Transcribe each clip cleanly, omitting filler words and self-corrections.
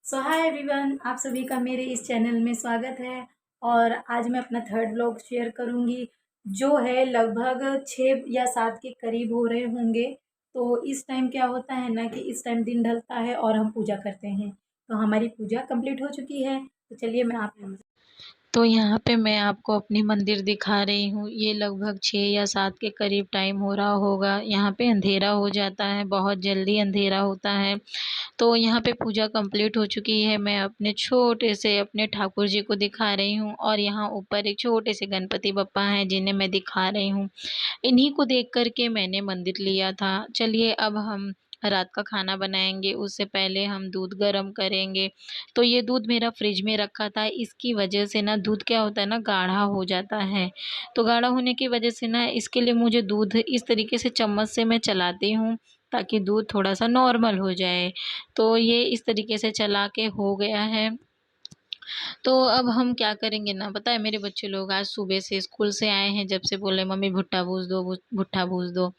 सो hi everyone, आप सभी का मेरे इस चैनल में स्वागत है। और आज मैं अपना थर्ड व्लॉग शेयर करूंगी जो है लगभग 6 या 7 के करीब हो रहे होंगे। तो इस टाइम क्या होता है ना कि इस टाइम दिन ढलता है और हम पूजा करते हैं। तो हमारी पूजा कंप्लीट हो चुकी है। तो चलिए मैं आप तो यहाँ पे मैं आपको अपनी मंदिर दिखा रही हूँ। ये लगभग 6 या 7 के करीब टाइम हो रहा होगा। यहाँ पे अंधेरा हो जाता है, बहुत जल्दी अंधेरा होता है। तो यहाँ पे पूजा कंप्लीट हो चुकी है। मैं अपने छोटे से अपने ठाकुर जी को दिखा रही हूँ और यहाँ ऊपर एक छोटे से गणपति बप्पा हैं जिन्हें मैं दिखा रही हूँ। इन्हीं को देख कर के मैंने मंदिर लिया था। चलिए अब हम रात का खाना बनाएंगे, उससे पहले हम दूध गर्म करेंगे। तो ये दूध मेरा फ्रिज में रखा था, इसकी वजह से ना दूध क्या होता है ना गाढ़ा हो जाता है। तो गाढ़ा होने की वजह से ना इसके लिए मुझे दूध इस तरीके से चम्मच से मैं चलाती हूँ ताकि दूध थोड़ा सा नॉर्मल हो जाए। तो ये इस तरीके से चला के हो गया है। तो अब हम क्या करेंगे ना, पता है मेरे बच्चे लोग आज सुबह से स्कूल से आए हैं, जब से बोले मम्मी भुट्टा भूज दो, भुट्टा भूज दो।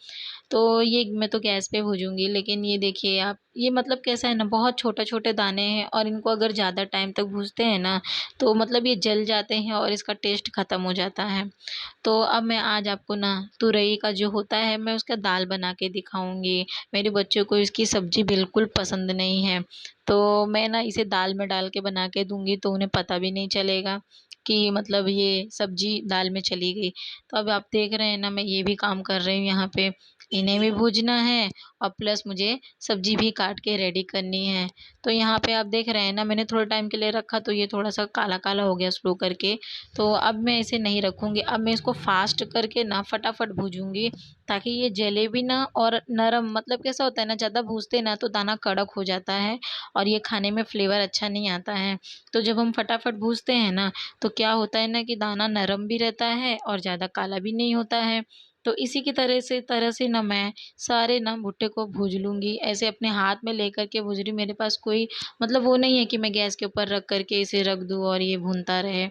तो ये मैं तो गैस पे भूजूंगी, लेकिन ये देखिए आप, ये मतलब कैसा है ना, बहुत छोटे छोटे दाने हैं और इनको अगर ज़्यादा टाइम तक भूजते हैं ना तो मतलब ये जल जाते हैं और इसका टेस्ट ख़त्म हो जाता है। तो अब मैं आज आपको ना तुरई का जो होता है मैं उसका दाल बना के दिखाऊंगी। मेरे बच्चों को इसकी सब्जी बिल्कुल पसंद नहीं है, तो मैं ना इसे दाल में डाल के बना के दूंगी तो उन्हें पता भी नहीं चलेगा कि मतलब ये सब्जी दाल में चली गई। तो अब आप देख रहे हैं ना मैं ये भी काम कर रही हूँ यहाँ पे, इन्हें भी भूजना है और प्लस मुझे सब्जी भी काट के रेडी करनी है। तो यहाँ पे आप देख रहे हैं ना मैंने थोड़ा टाइम के लिए रखा तो ये थोड़ा सा काला काला हो गया स्लो करके। तो अब मैं इसे नहीं रखूँगी, अब मैं इसको फास्ट करके ना फटाफट भूजूंगी ताकि ये जले भी ना और नरम, मतलब कैसा होता है ना ज़्यादा भूजते ना तो दाना कड़क हो जाता है और ये खाने में फ्लेवर अच्छा नहीं आता है। तो जब हम फटाफट भूजते हैं ना तो क्या होता है ना कि दाना नरम भी रहता है और ज़्यादा काला भी नहीं होता है। तो इसी की तरह से ना मैं सारे ना भुट्टे को भूज लूँगी, ऐसे अपने हाथ में लेकर के भूज रही। मेरे पास कोई मतलब वो नहीं है कि मैं गैस के ऊपर रख करके इसे रख दूँ और ये भूनता रहे,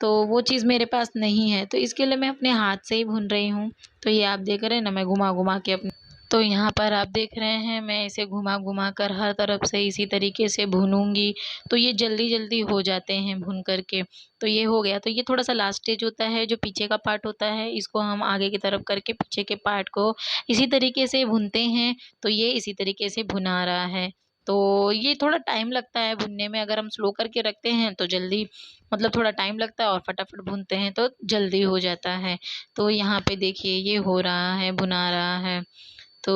तो वो चीज़ मेरे पास नहीं है। तो इसके लिए मैं अपने हाथ से ही भून रही हूँ। तो ये आप देख रहे हैं ना मैं घुमा घुमा के अपने, तो यहाँ पर आप देख रहे हैं मैं इसे घुमा घुमा कर हर तरफ से इसी तरीके से भूनूंगी। तो ये जल्दी जल्दी हो जाते हैं भून करके। तो ये हो गया, तो ये थोड़ा सा लास्ट स्टेज होता है, जो पीछे का पार्ट होता है इसको हम आगे की तरफ करके पीछे के पार्ट को इसी तरीके से भूनते हैं। तो ये इसी तरीके से भुना रहा है। तो ये थोड़ा टाइम लगता है भुनने में, अगर हम स्लो करके रखते हैं तो जल्दी, मतलब थोड़ा टाइम लगता है और फटाफट भूनते हैं तो जल्दी हो जाता है। तो यहाँ पे देखिए ये हो रहा है, भुना रहा है। तो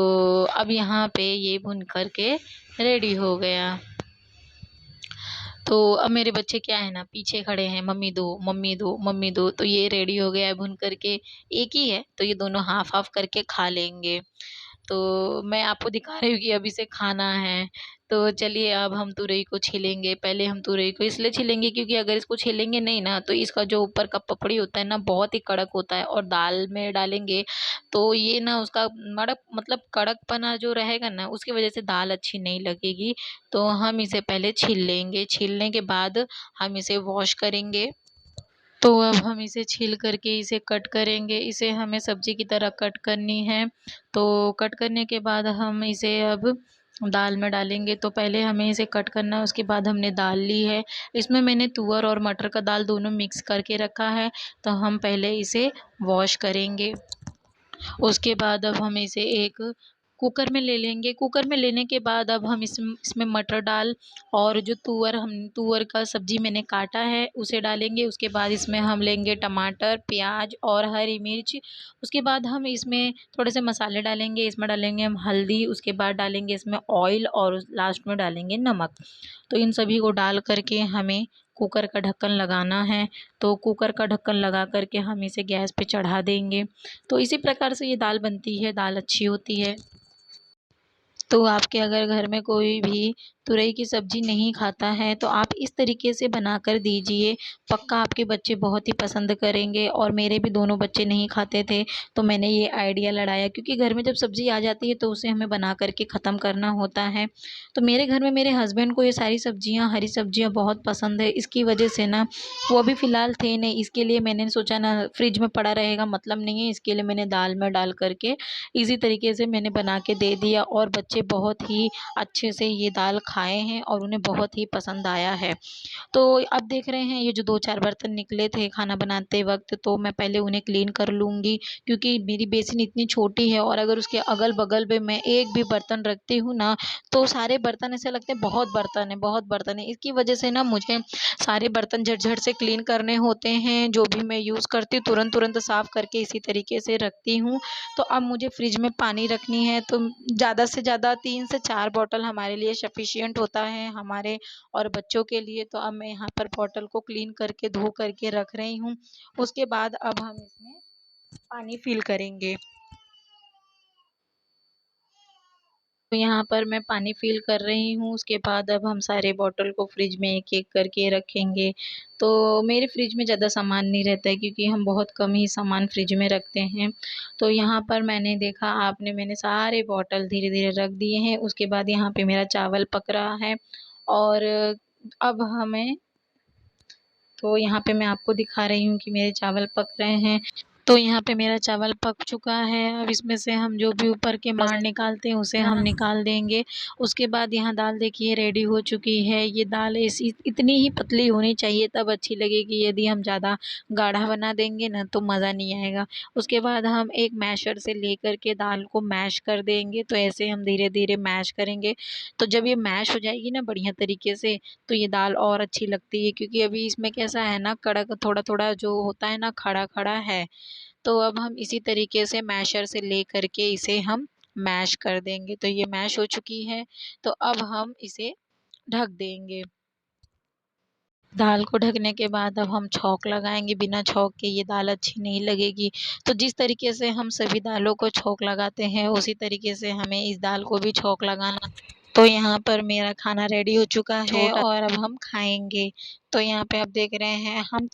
अब यहाँ पे ये भुन कर के रेडी हो गया। तो अब मेरे बच्चे क्या है ना पीछे खड़े हैं, मम्मी दो मम्मी दो मम्मी दो। तो ये रेडी हो गया है भुन करके, एक ही है तो ये दोनों हाफ हाफ करके खा लेंगे। तो मैं आपको दिखा रही हूँ कि अब इसे खाना है। तो चलिए अब हम तुरई को छीलेंगे। पहले हम तुरई को इसलिए छीलेंगे क्योंकि अगर इसको छीलेंगे नहीं ना तो इसका जो ऊपर का पपड़ी होता है ना बहुत ही कड़क होता है, और दाल में डालेंगे तो ये ना उसका मड़क मतलब कड़कपना जो रहेगा ना उसकी वजह से दाल अच्छी नहीं लगेगी। तो हम इसे पहले छील लेंगे, छीलने के बाद हम इसे वॉश करेंगे। तो अब हम इसे छील करके इसे कट करेंगे, इसे हमें सब्जी की तरह कट करनी है। तो कट करने के बाद हम इसे अब दाल में डालेंगे। तो पहले हमें इसे कट करना है, उसके बाद हमने दाल ली है। इसमें मैंने तुअर और मटर का दाल दोनों मिक्स करके रखा है। तो हम पहले इसे वॉश करेंगे। उसके बाद अब हम इसे एक कुकर में ले लेंगे। कुकर में लेने के बाद अब हम इसमें मटर दाल और जो तुअर का सब्जी मैंने काटा है उसे डालेंगे। उसके बाद इसमें हम लेंगे टमाटर, प्याज और हरी मिर्च। उसके बाद हम इसमें थोड़े से मसाले डालेंगे, इसमें डालेंगे हम हल्दी, उसके बाद डालेंगे इसमें ऑयल और लास्ट में डालेंगे नमक। तो इन सभी को डाल करके हमें कुकर का ढक्कन लगाना है। तो कुकर का ढक्कन लगा करके हम इसे गैस पे चढ़ा देंगे। तो इसी प्रकार से ये दाल बनती है, दाल अच्छी होती है। तो आपके अगर घर में कोई भी तुरई की सब्ज़ी नहीं खाता है तो आप इस तरीके से बनाकर दीजिए, पक्का आपके बच्चे बहुत ही पसंद करेंगे। और मेरे भी दोनों बच्चे नहीं खाते थे तो मैंने ये आइडिया लड़ाया, क्योंकि घर में जब सब्ज़ी आ जाती है तो उसे हमें बना कर के ख़त्म करना होता है। तो मेरे घर में मेरे हस्बैंड को ये सारी सब्ज़ियाँ, हरी सब्ज़ियाँ बहुत पसंद है। इसकी वजह से ना वो अभी फ़िलहाल थे नहीं, इसके लिए मैंने सोचा ना फ्रिज में पड़ा रहेगा मतलब नहीं है, इसके लिए मैंने दाल में डाल करके इसी तरीके से मैंने बना के दे दिया और बच्चे बहुत ही अच्छे से ये दाल खाए हैं और उन्हें बहुत ही पसंद आया है। तो अब देख रहे हैं ये जो 2-4 बर्तन निकले थे खाना बनाते वक़्त, तो मैं पहले उन्हें क्लीन कर लूँगी, क्योंकि मेरी बेसिन इतनी छोटी है और अगर उसके अगल-बगल में मैं एक भी बर्तन रखती हूँ ना, तो सारे बर्तन ऐसे लगते हैं बहुत बर्तन है, बहुत बर्तन है। इसकी वजह से ना मुझे सारे बर्तन झट-झट से क्लीन करने होते हैं, जो भी मैं यूज़ करती हूँ तुरंत-तुरंत साफ़ करके इसी तरीके से रखती हूँ। तो अब मुझे फ्रिज में पानी रखनी है, तो ज़्यादा से ज़्यादा 3 से 4 बॉटल हमारे लिए सफिशिएंट होता है, हमारे और बच्चों के लिए। तो अब मैं यहाँ पर बॉटल को क्लीन करके, धो करके रख रही हूँ। उसके बाद अब हम इसमें पानी फिल करेंगे। तो यहाँ पर मैं पानी फिल कर रही हूँ, उसके बाद अब हम सारे बॉटल को फ्रिज में एक-एक करके रखेंगे। तो मेरे फ्रिज में ज़्यादा सामान नहीं रहता है, क्योंकि हम बहुत कम ही सामान फ्रिज में रखते हैं। तो यहाँ पर मैंने देखा मैंने सारे बॉटल धीरे-धीरे रख दिए हैं। उसके बाद यहाँ पे मेरा चावल पक रहा है और अब हमें तो यहाँ पे मैं आपको दिखा रही हूँ कि मेरे चावल पक रहे हैं। तो यहाँ पे मेरा चावल पक चुका है। अब इसमें से हम जो भी ऊपर के माँड़ निकालते हैं उसे हम निकाल देंगे। उसके बाद यहाँ दाल देखिए रेडी हो चुकी है। ये दाल ऐसी इतनी ही पतली होनी चाहिए, तब अच्छी लगेगी। यदि हम ज़्यादा गाढ़ा बना देंगे ना तो मज़ा नहीं आएगा। उसके बाद हम एक मैशर से लेकर के दाल को मैश कर देंगे। तो ऐसे हम धीरे-धीरे मैश करेंगे। तो जब ये मैश हो जाएगी ना बढ़िया तरीके से, तो ये दाल और अच्छी लगती है, क्योंकि अभी इसमें कैसा है ना, कड़क थोड़ा-थोड़ा जो होता है ना, खड़ा-खड़ा है। तो अब हम इसी तरीके से मैशर से ले करके इसे हम मैश कर देंगे। तो ये मैश हो चुकी है, तो अब हम इसे ढक देंगे। दाल को ढकने के बाद अब हम छौंक लगाएँगे, बिना छौंक के ये दाल अच्छी नहीं लगेगी। तो जिस तरीके से हम सभी दालों को छौंक लगाते हैं, उसी तरीके से हमें इस दाल को भी छौंक लगाना। तो यहाँ पर मेरा खाना रेडी हो चुका है और अब हम खाएँगे। तो यहाँ पे आप देख रहे हैं हम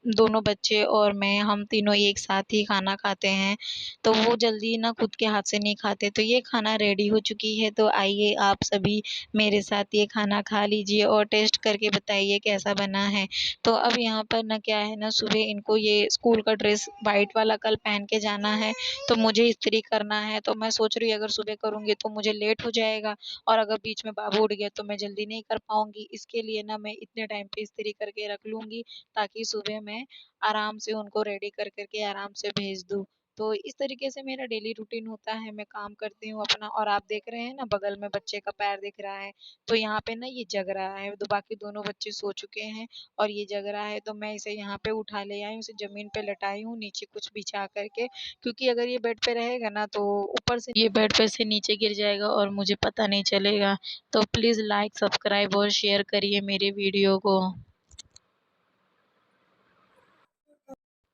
दोनों बच्चे और मैं, हम तीनों एक साथ ही खाना खाते हैं। तो वो जल्दी ना खुद के हाथ से नहीं खाते। तो ये खाना रेडी हो चुकी है, तो आइए आप सभी मेरे साथ ये खाना खा लीजिए और टेस्ट करके बताइए कैसा बना है। तो अब यहाँ पर ना क्या है ना, सुबह इनको ये स्कूल का ड्रेस व्हाइट वाला कल पहन के जाना है, तो मुझे इस्त्री करना है। तो मैं सोच रही हूँ अगर सुबह करूँगी तो मुझे लेट हो जाएगा, और अगर बीच में बाबू उठ गया तो मैं जल्दी नहीं कर पाऊँगी। इसके लिए ना मैं इतने टाइम पे इस्त्री करके रख लूँगी, ताकि सुबह मैं आराम से उनको रेडी कर कर के आराम से भेज दूँ। तो इस तरीके से मेरा डेली रूटीन होता है, मैं काम करती हूँ अपना। और आप देख रहे हैं ना बगल में बच्चे का पैर दिख रहा है, तो यहाँ पे ना ये जग रहा है। तो बाकी दोनों बच्चे सो चुके हैं और ये जग रहा है, तो मैं इसे यहाँ पे उठा ले आई हूँ, इसे ज़मीन पे लेटाई हूँ नीचे कुछ बिछा कर के, क्योंकि अगर ये बेड पे रहेगा ना तो ऊपर से ये बेड पे से नीचे गिर जाएगा और मुझे पता नहीं चलेगा। तो प्लीज़ लाइक, सब्सक्राइब और शेयर करिए मेरे वीडियो को।